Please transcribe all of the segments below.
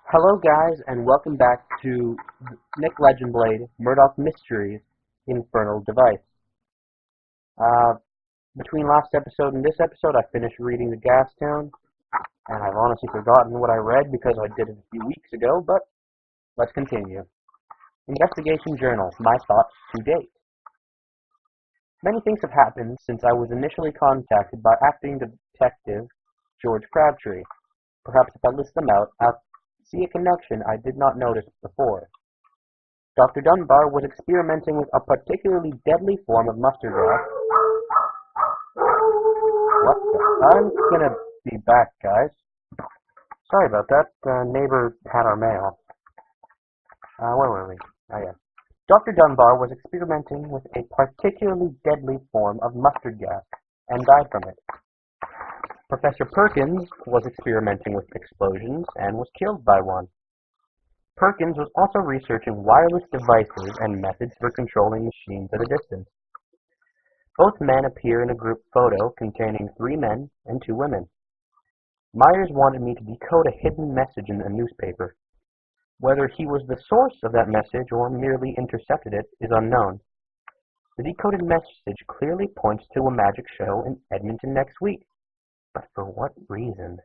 Hello guys, and welcome back to LegendBlade Murdoch Mysteries Infernal Device. Between last episode and this episode, I finished reading The Gas Town, and I've honestly forgotten what I read because I did it a few weeks ago, but let's continue. Investigation Journal, my thoughts to date. Many things have happened since I was initially contacted by acting detective George Crabtree. Perhaps if I list them out, I'll see a connection I did not notice before. Dr. Dunbar was experimenting with a particularly deadly form of mustard gas. What the? I'm gonna be back, guys. Sorry about that. Neighbor had our mail. Where were we? Oh, yeah. Dr. Dunbar was experimenting with a particularly deadly form of mustard gas and died from it. Professor Perkins was experimenting with explosions and was killed by one. Perkins was also researching wireless devices and methods for controlling machines at a distance. Both men appear in a group photo containing 3 men and 2 women. Meyers wanted me to decode a hidden message in a newspaper. Whether he was the source of that message or merely intercepted it is unknown. The decoded message clearly points to a magic show in Edmonton next week. But for what reason?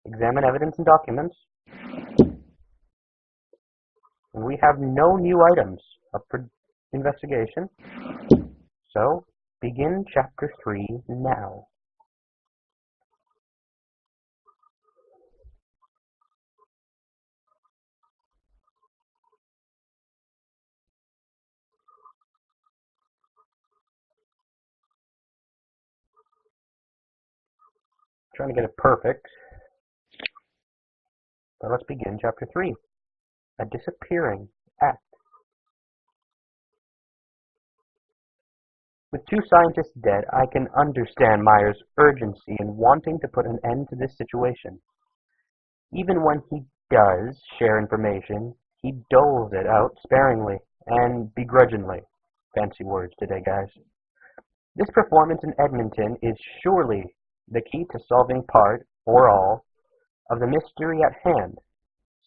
Examine evidence and documents. And we have no new items up for investigation. So, begin Chapter 3 now. Trying to get it perfect. But let's begin Chapter 3. A disappearing act. With 2 scientists dead, I can understand Meyer's urgency in wanting to put an end to this situation. Even when he does share information, he doles it out sparingly and begrudgingly. Fancy words today, guys. This performance in Edmonton is surely the key to solving part, or all, of the mystery at hand.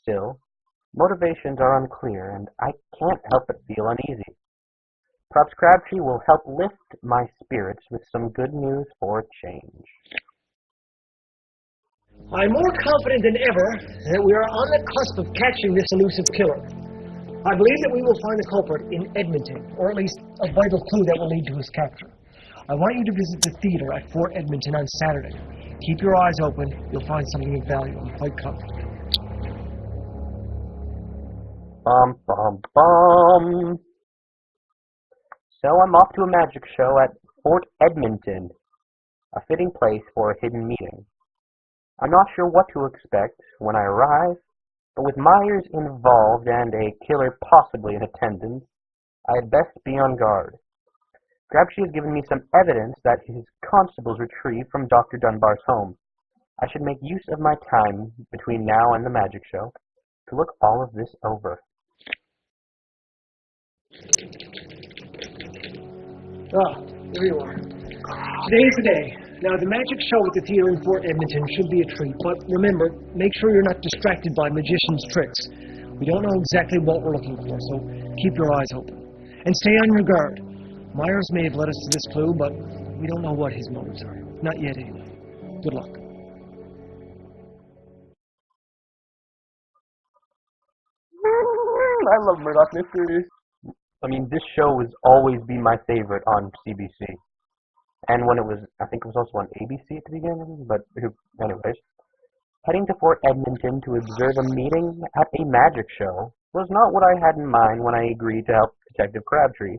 Still, motivations are unclear, and I can't help but feel uneasy. Perhaps Crabtree will help lift my spirits with some good news for a change. I'm more confident than ever that we are on the cusp of catching this elusive killer. I believe that we will find the culprit in Edmonton, or at least a vital clue that will lead to his capture. I want you to visit the theater at Fort Edmonton on Saturday. Keep your eyes open. You'll find something of value. I'm quite confident. Bum, bum, bum. So I'm off to a magic show at Fort Edmonton, a fitting place for a hidden meeting. I'm not sure what to expect when I arrive, but with Meyers involved and a killer possibly in attendance, I had best be on guard. Crabtree has given me some evidence that his constables retrieved from Dr. Dunbar's home. I should make use of my time between now and the magic show to look all of this over. Here you are. Today's the day. Now, the magic show at the theater in Fort Edmonton should be a treat, but remember, make sure you're not distracted by magicians' tricks. We don't know exactly what we're looking for, so keep your eyes open. And stay on your guard. Meyers may have led us to this clue, but we don't know what his motives are. Not yet, anyway. Good luck. I love Murdoch Mysteries. I mean, this show will always be my favorite on CBC. And when it was, I think it was also on ABC at the beginning, but anyways. Heading to Fort Edmonton to observe a meeting at a magic show was not what I had in mind when I agreed to help Detective Crabtree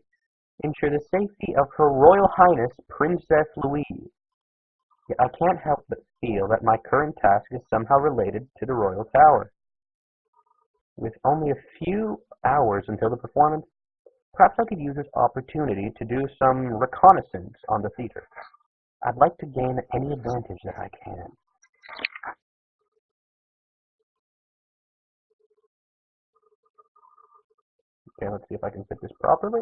ensure the safety of Her Royal Highness Princess Louise. Yet I can't help but feel that my current task is somehow related to the Royal Tower. With only a few hours until the performance, perhaps I could use this opportunity to do some reconnaissance on the theater. I'd like to gain any advantage that I can. Okay, let's see if I can fit this properly.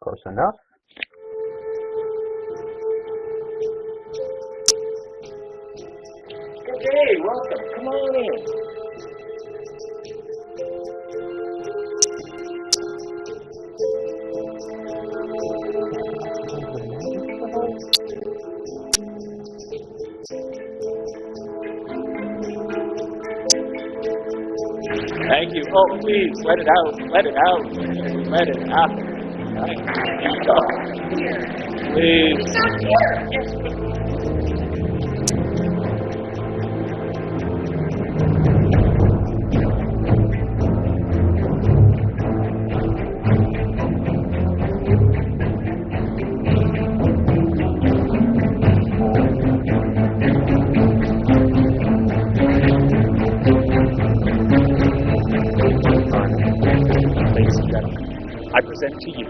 Close enough. Okay, welcome. Come on in. Thank you. Oh, please, let it out. Let it out. Let it out. Please. It's not here. Ladies and gentlemen, I present to you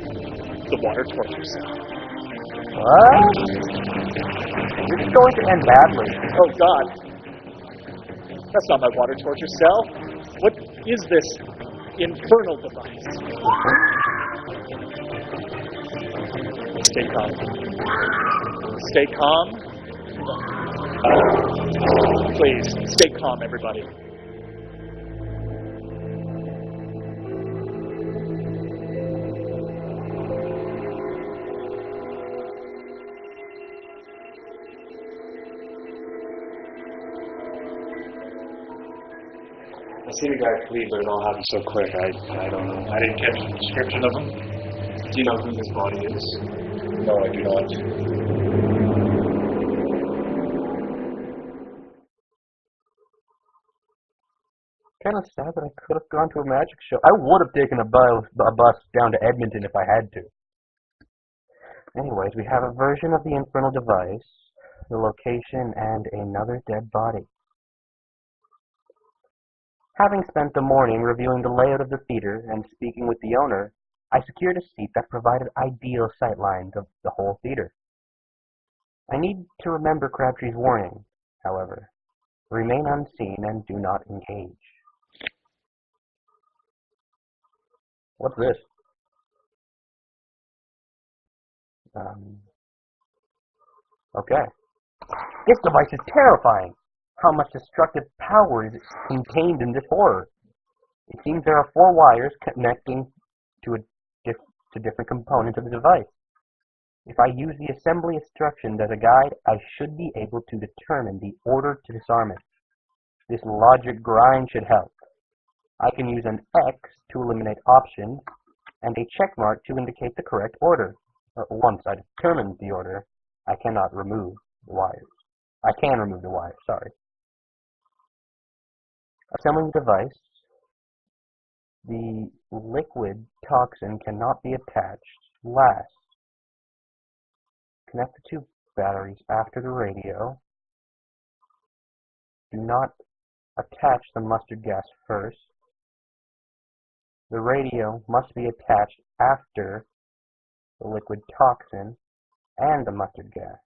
the water torture cell. What? This is going to end badly. Oh, God. That's not my water torture cell. What is this infernal device? Stay calm. Stay calm. Please, stay calm, everybody. I seen a guy flee, but it all happened so quick. I don't know. I didn't catch the description of him. Do you know who his body is? No, I do not. Kind of sad that I could have gone to a magic show. I would have taken a bus down to Edmonton if I had to. Anyways, we have a version of the Infernal Device, the location, and another dead body. Having spent the morning reviewing the layout of the theater and speaking with the owner, I secured a seat that provided ideal sightlines of the whole theater. I need to remember Crabtree's warning, however. Remain unseen and do not engage. What's this? Okay. This device is terrifying. How much destructive power is contained in this horror? It seems there are 4 wires connecting to different components of the device. If I use the assembly instructions as a guide, I should be able to determine the order to disarm it. This logic grind should help. I can use an X to eliminate options and a check mark to indicate the correct order. Once I determine the order, I cannot remove the wires. I can remove the wires, sorry. Assembling the device. The liquid toxin cannot be attached. Last. Connect the 2 batteries after the radio. Do not attach the mustard gas first. The radio must be attached after the liquid toxin and the mustard gas.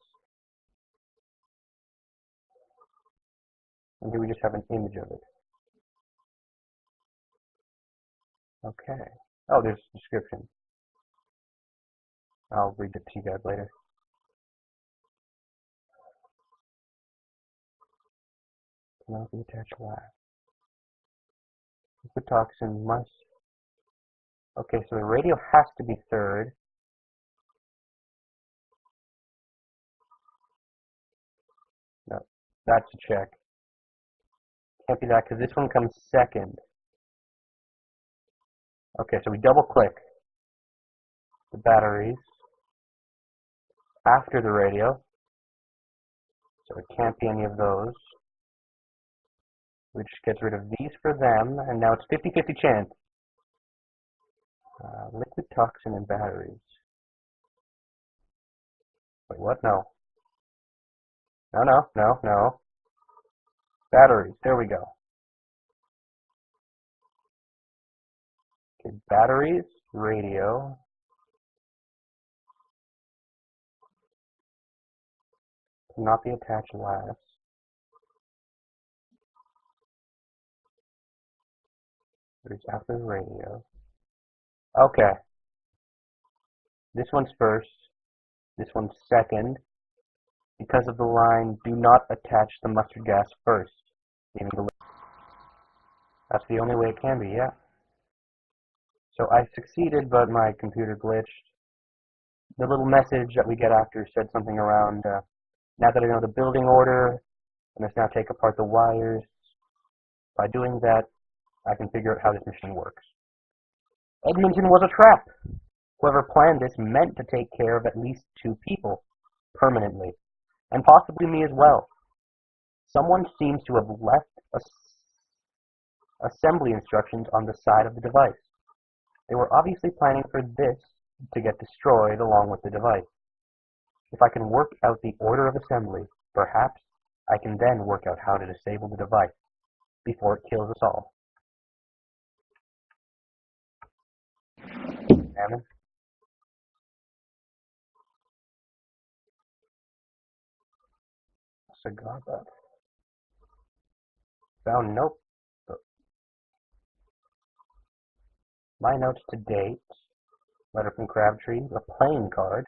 And here we just have an image of it. Okay. Oh, there's a description. I'll read it to you guys later. Cannot be attached last. Liquid toxin must... Okay, so the radio has to be third. No, that's a check. Can't be that because this one comes second. Okay, so we double click the batteries after the radio. So it can't be any of those. Which gets rid of these for them, and now it's 50-50 chance. Liquid toxin and batteries. Wait, what? No. No. Batteries, there we go. Okay, batteries, radio. Cannot be attached last. There's after the radio. Okay. This one's first. This one's second. Because of the line, do not attach the mustard gas first. Leaving the That's the only way it can be, yeah. So I succeeded, but my computer glitched. The little message that we get after said something around, now that I know the building order, I must now take apart the wires. By doing that, I can figure out how this machine works. Edmonton was a trap. Whoever planned this meant to take care of at least 2 people, permanently, and possibly me as well. Someone seems to have left assembly instructions on the side of the device. They were obviously planning for this to get destroyed along with the device. If I can work out the order of assembly, perhaps I can then work out how to disable the device before it kills us all. Salmon? Cigar butt. Found note. My notes to date. Letter from Crabtree. A playing card.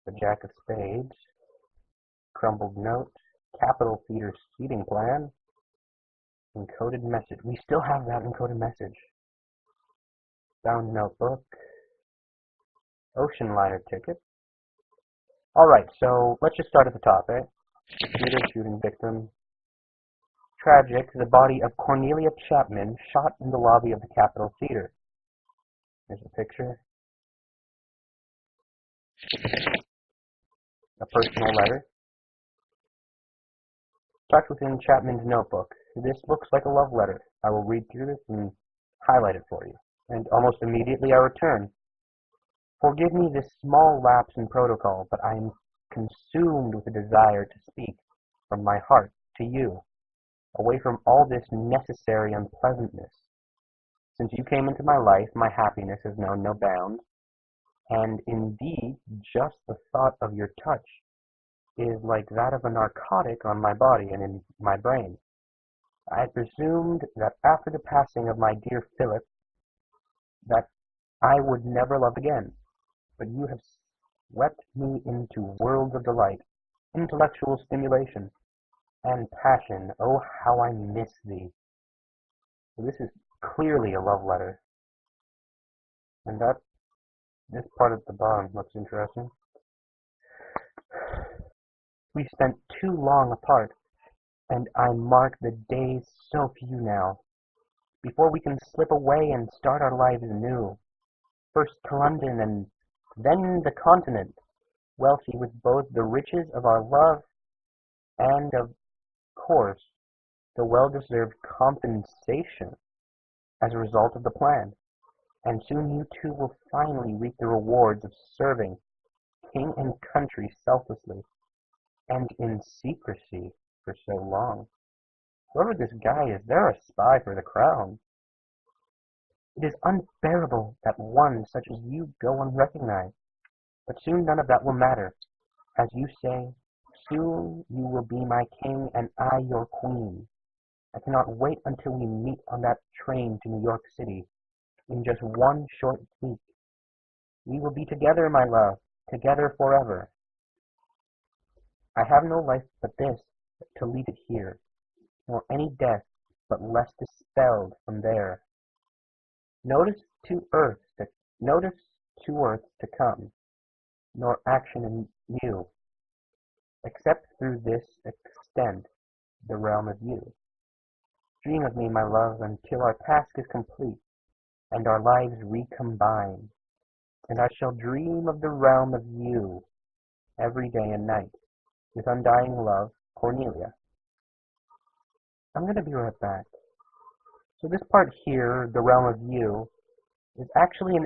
The Jack of Spades. Crumbled note. Capital Theater seating plan. Encoded message. We still have that encoded message. Found notebook. Ocean liner ticket. Alright, so let's just start at the top, eh? Shooter, shooting victim. Tragic, the body of Cornelia Chapman shot in the lobby of the Capitol Theater. Here's a picture. A personal letter. Tucked within Chapman's notebook. This looks like a love letter. I will read through this and highlight it for you. And almost immediately I return. Forgive me this small lapse in protocol, but I am consumed with a desire to speak from my heart to you, away from all this necessary unpleasantness. Since you came into my life, my happiness has known no bounds, and indeed, just the thought of your touch is like that of a narcotic on my body and in my brain. I had presumed that after the passing of my dear Philip, that I would never love again, but you have swept me into worlds of delight, intellectual stimulation, and passion. Oh, how I miss thee. So this is clearly a love letter. And this part at the bottom looks interesting. We've spent too long apart, and I mark the days so few now, before we can slip away and start our lives anew. First to London and then the continent, wealthy with both the riches of our love and, of course, the well-deserved compensation as a result of the plan. And soon you too will finally reap the rewards of serving king and country selflessly and in secrecy for so long. Whoever this guy is, they're a spy for the crown. It is unbearable that one such as you go unrecognized. But soon none of that will matter. As you say, soon you will be my king and I your queen. I cannot wait until we meet on that train to New York City in just one short week. We will be together, my love, together forever. I have no life but this, to leave it here, nor any death but less dispelled from there. Notice to earth to come, nor action in you, except through this extent the realm of you. Dream of me, my love, until our task is complete, and our lives recombine, and I shall dream of the realm of you every day and night, with undying love, Cornelia. I'm going to be right back. So this part here, the realm of you, is actually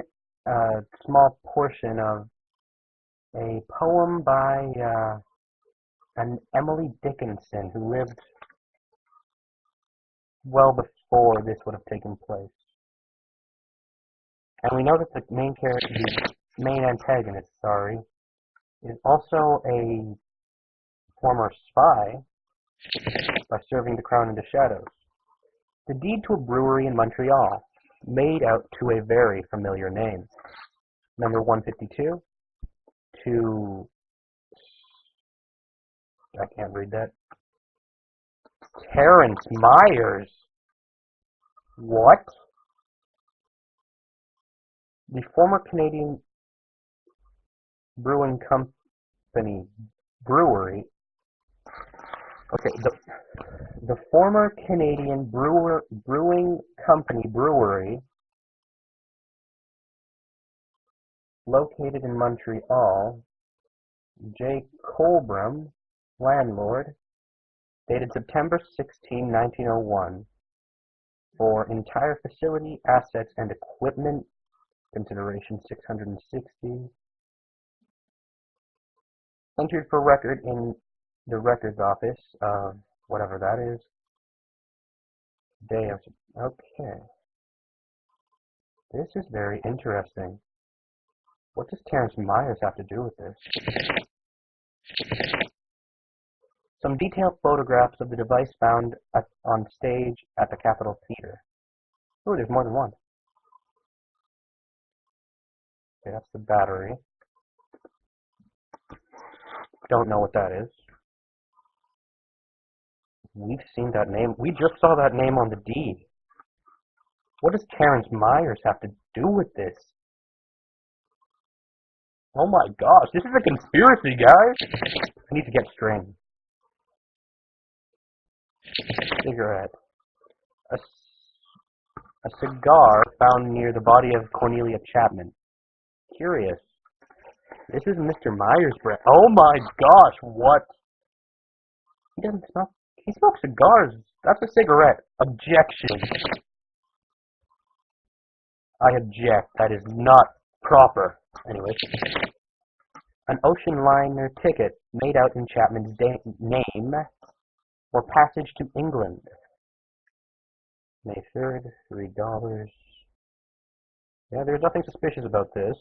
a small portion of a poem by an Emily Dickinson, who lived well before this would have taken place. And we know that the main character, the main antagonist, is also a former spy by serving the crown in the shadows. The deed to a brewery in Montreal, made out to a very familiar name. Number 152 to I can't read that. Terrence Meyers. What? The former Canadian Brewing Company brewery. Okay, the former Canadian Brewing Company brewery, located in Montreal, J. Colbram, landlord, dated September 16, 1901, for entire facility, assets, and equipment, consideration $660, entered for record in the records office, whatever that is, day of, okay, this is very interesting. What does Terrence Meyers have to do with this? Some detailed photographs of the device found on stage at the Capitol Theater. Oh, there's more than one. Okay, that's the battery. Don't know what that is. We've seen that name. We just saw that name on the deed. What does Terrence Meyers have to do with this? Oh my gosh, this is a conspiracy, guys! I need to get string. Cigarette. A cigar found near the body of Cornelia Chapman. Curious. This is Mr. Meyer's breath. Oh my gosh, what? He doesn't smoke. He smokes cigars. That's a cigarette. Objection. I object. That is not proper. Anyway. An ocean liner ticket made out in Chapman's name for passage to England. May 3rd, $3. Yeah, there's nothing suspicious about this.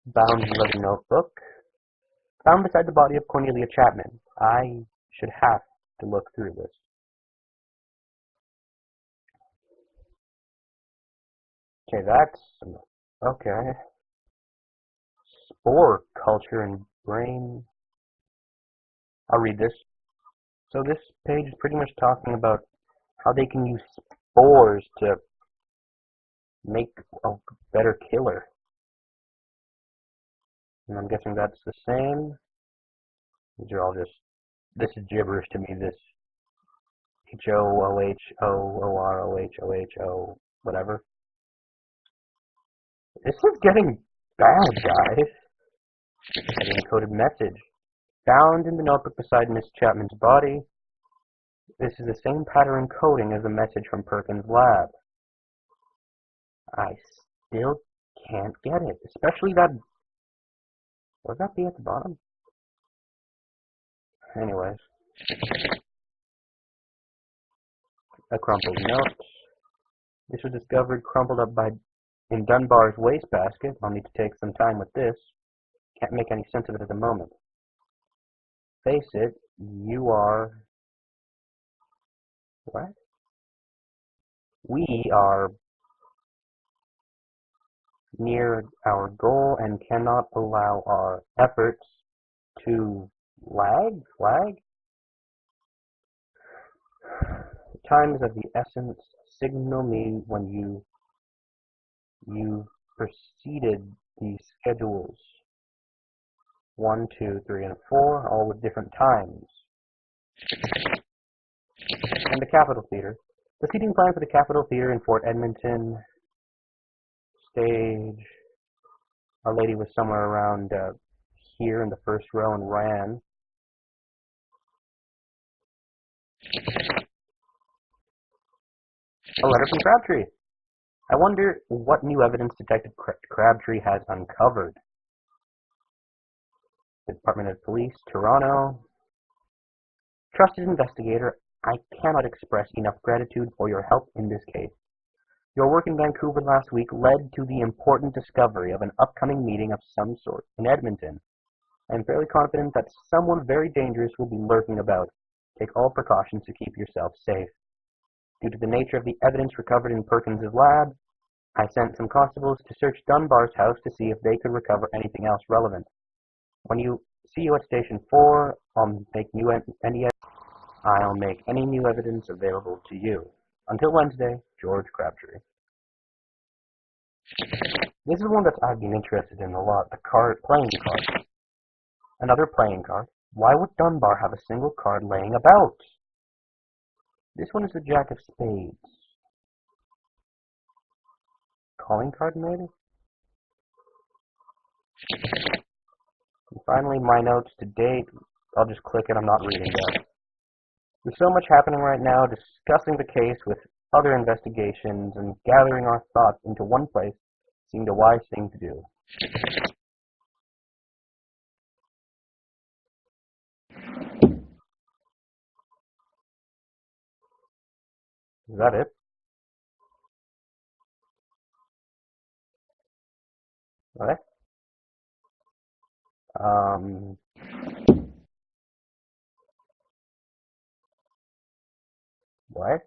Bound leather notebook. Found beside the body of Cornelia Chapman. I should have to look through this. Okay, that's... okay. Spore culture and brain... I'll read this. So this page is pretty much talking about how they can use spores to make a better killer. And I'm guessing that's the same. These are all just, this is gibberish to me, this H-O-O-H-O-O-R-O-H-O-H-O, whatever. This is getting bad, guys. An encoded message. Found in the notebook beside Miss Chapman's body. This is the same pattern coding as the message from Perkins' lab. I still can't get it, especially that... Would that be at the bottom? Anyways. A crumpled note. This was discovered crumpled up in Dunbar's wastebasket. I'll need to take some time with this. Can't make any sense of it at the moment. Face it, you are... What? We are near our goal and cannot allow our efforts to lag? Time is of the essence. Signal me when you preceded these schedules. 1, 2, 3, and 4, all with different times. And the Capitol Theater. The seating plan for the Capitol Theater in Fort Edmonton. Stage. Our lady was somewhere around here in the first row and ran. A letter from Crabtree. I wonder what new evidence Detective Crabtree has uncovered. The Department of Police, Toronto. Trusted investigator, I cannot express enough gratitude for your help in this case. Your work in Vancouver last week led to the important discovery of an upcoming meeting of some sort in Edmonton. I am fairly confident that someone very dangerous will be lurking about. Take all precautions to keep yourself safe. Due to the nature of the evidence recovered in Perkins' lab, I sent some constables to search Dunbar's house to see if they could recover anything else relevant. When you See you at Station 4. I'll make I'll make any new evidence available to you. Until Wednesday, George Crabtree. This is one that I've been interested in a lot, the playing card. Another playing card. Why would Dunbar have a single card laying about? This one is the Jack of Spades. Calling card, maybe? And finally, my notes to date. I'll just click it, I'm not reading that. There's so much happening right now, discussing the case with other investigations and gathering our thoughts into one place seemed a wise thing to do. Is that it? What? What?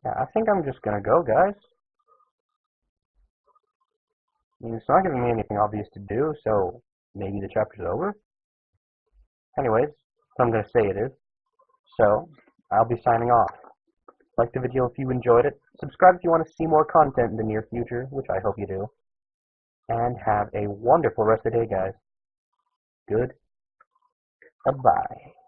Yeah, I think I'm just gonna go, guys. I mean, it's not giving me anything obvious to do, so maybe the chapter's over? Anyways, I'm gonna say it is. So, I'll be signing off. Like the video if you enjoyed it. Subscribe if you want to see more content in the near future, which I hope you do. And have a wonderful rest of the day, guys. Good. Bye-bye.